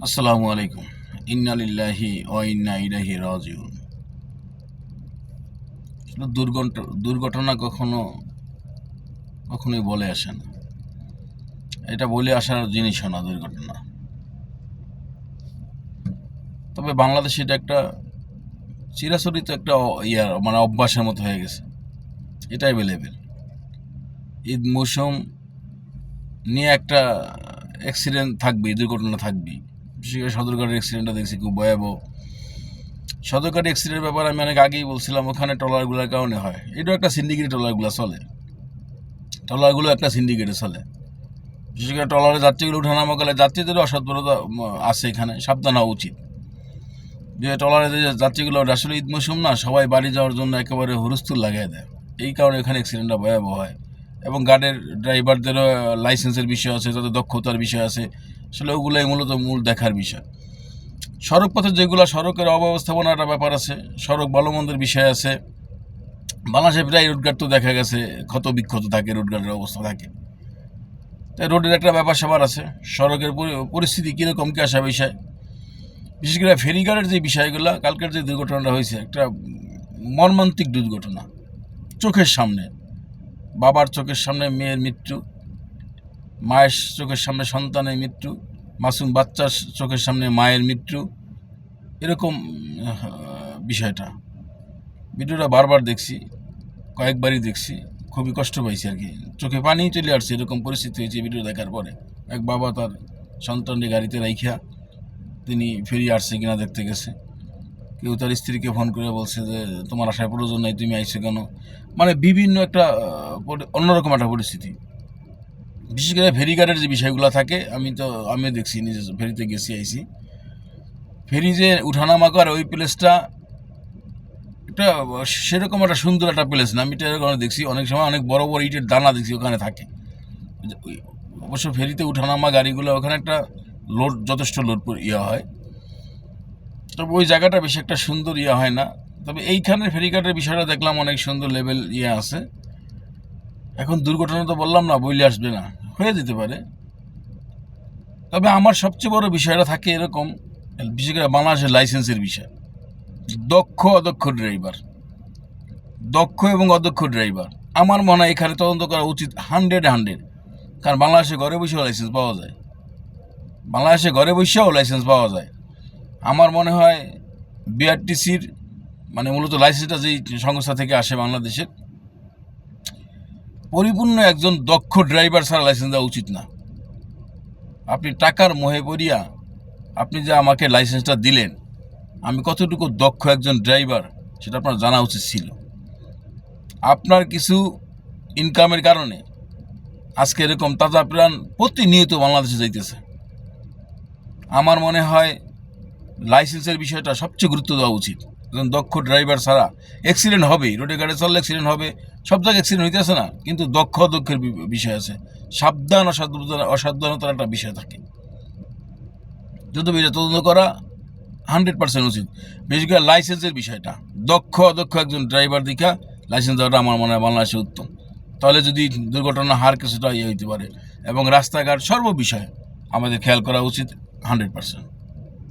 আসসালামু আলাইকুম। ইন্না লিল্লাহি ওয়া ইন্না ইলাইহি রাজিউন। দুর্ঘটনা কখনোই বলে আসে না। এটা বলে আসার জিনিসও না দুর্ঘটনা। তবে বাংলাদেশে এটা একটা চিরাচরিত একটা অভ্যাসের মতো হয়ে গেছে। এটা অ্যাভেলেবেল। ঈদ মৌসুম নিয়ে একটা অ্যাক্সিডেন্ট থাকবেই, দুর্ঘটনা থাকবেই। বিশেষ করে সদরঘাটের অ্যাক্সিডেন্টটা দেখছি খুব ভয়াবহ। সদরঘাট অ্যাক্সিডেন্টের ব্যাপারে আমি অনেক আগেই বলছিলাম, ওখানে ট্রলারগুলোর কারণে হয়। এটাও একটা সিন্ডিকেট, ট্রলারগুলো চলে, ট্রলারগুলো একটা সিন্ডিকেটে চলে। বিশেষ করে ট্রলারে যাত্রীগুলো উঠানামা করলে যাত্রীদেরও অসতর্কতা আছে, এখানে সাবধান হওয়া উচিত। যে ট্রলারে যে যাত্রীগুলো আসলে ঈদ মৌসুম না, সবাই বাড়ি যাওয়ার জন্য একেবারে হুলস্থুল লাগাই দেয়, এই কারণে এখানে অ্যাক্সিডেন্টটা ভয়াবহ হয়। এবং গাড়ির ড্রাইভারদেরও লাইসেন্সের বিষয় আছে, তাদের দক্ষতার বিষয় আছে, আসলে ওগুলোই মূলত মূল দেখার বিষয়। সড়ক পথে যেগুলো সড়কের অব্যবস্থাপনার একটা ব্যাপার আছে, সড়ক ভালো মন্দের বিষয় আছে। বাংলাদেশে প্রায় রোডঘাট তো দেখা গেছে ক্ষত বিক্ষত থাকে, রোডঘাটের অবস্থা থাকে। তাই রোডের একটা ব্যাপার স্যাপার আছে, সড়কের পরিস্থিতি কীরকম কি আসা বিষয়। বিশেষ করে ফেরিঘাটের যে বিষয়গুলো, কালকের যে দুর্ঘটনাটা হয়েছে, একটা মর্মান্তিক দুর্ঘটনা। চোখের সামনে, বাবার চোখের সামনে মেয়ের মৃত্যু, মায়ের চোখের সামনে সন্তানের মৃত্যু, মাসুম বাচ্চার চোখের সামনে মায়ের মৃত্যু, এরকম বিষয়টা। ভিডিওটা বারবার দেখছি, কয়েকবারই দেখছি, খুবই কষ্ট পাইছি আর কি। চোখে পানি চলে আসছে, এরকম পরিস্থিতি হয়েছে ভিডিও দেখার পরে। এক বাবা তার সন্তানকে গাড়িতে রাইখা তিনি ফেরি আসছে কিনা দেখতে গেছে। কেউ তার স্ত্রীকে ফোন করে বলছে যে তোমার আসার প্রয়োজন নাই, তুমি আইছো কেন। মানে বিভিন্ন একটা অন্যরকম একটা পরিস্থিতি। বিশেষ করে ফেরিঘাটের যে বিষয়গুলো থাকে, আমিও দেখছি, নিজে ফেরিতে গেছি আইছি। ফেরি যে উঠানামা করে ওই প্লেসটা একটা সেরকম একটা সুন্দর একটা প্লেস না। আমি এটা এরকম দেখছি, অনেক সময় অনেক বড় বড় ইটের দানা দেখছি ওখানে থাকে। অবশ্য ফেরিতে উঠানামা গাড়িগুলো ওখানে একটা লোড, যথেষ্ট লোড হয়। তবে ওই জায়গাটা বেশি একটা সুন্দর হয় না। তবে এইখানে ফেরিঘাটের বিষয়টা দেখলাম অনেক সুন্দর লেভেল আছে। এখন দুর্ঘটনা তো বললাম না, বইলে আসবে না, হয়ে যেতে পারে। তবে আমার সবচেয়ে বড় বিষয়টা থাকে এরকম, বিশেষ করে বাংলাদেশের লাইসেন্সের বিষয়। দক্ষ অদক্ষ ড্রাইভার, দক্ষ এবং অদক্ষ ড্রাইভার আমার মনে হয় এখানে তদন্ত করা উচিত 100। কারণ বাংলাদেশে ঘরে বসেও লাইসেন্স পাওয়া যায়, বাংলাদেশে ঘরে বসেও লাইসেন্স পাওয়া যায়। আমার মনে হয় বিআরটিসির, মানে মূলত লাইসেন্সটা যেই সংস্থা থেকে আসে বাংলাদেশের, পরিপূর্ণ একজন দক্ষ ড্রাইভার ছাড়া লাইসেন্স দেওয়া উচিত না। আপনি টাকার মোহে পড়িয়া আপনি যে আমাকে লাইসেন্সটা দিলেন, আমি কতটুকু দক্ষ একজন ড্রাইভার সেটা আপনার জানা উচিত ছিল। আপনার কিছু ইনকামের কারণে আজকে এরকম তাজা প্রাণ প্রতিনিয়ত বাংলাদেশে যাইতেছে। আমার মনে হয় লাইসেন্সের বিষয়টা সবচেয়ে গুরুত্ব দেওয়া উচিত। একজন দক্ষ ড্রাইভার ছাড়া অ্যাক্সিডেন্ট হবেই, রোডে গাড়ি চললে অ্যাক্সিডেন্ট হবে, সব জায়গায় অ্যাক্সিডেন্ট হইতেছে না, কিন্তু দক্ষ অদক্ষের বিষয় আছে, সাবধান অসাবধানতার একটা বিষয় থাকে। যদি এটা তদন্ত করা 100% উচিত। বিশেষ করে লাইসেন্সের বিষয়টা, দক্ষ অদক্ষ একজন ড্রাইভার দেখা লাইসেন্স দেওয়াটা আমার মনে হয় বাংলাদেশে উত্তম। তাহলে যদি দুর্ঘটনা হার কিছুটা হইতে পারে। এবং রাস্তাঘাট সর্ব বিষয়ে আমাদের খেয়াল করা উচিত 100%।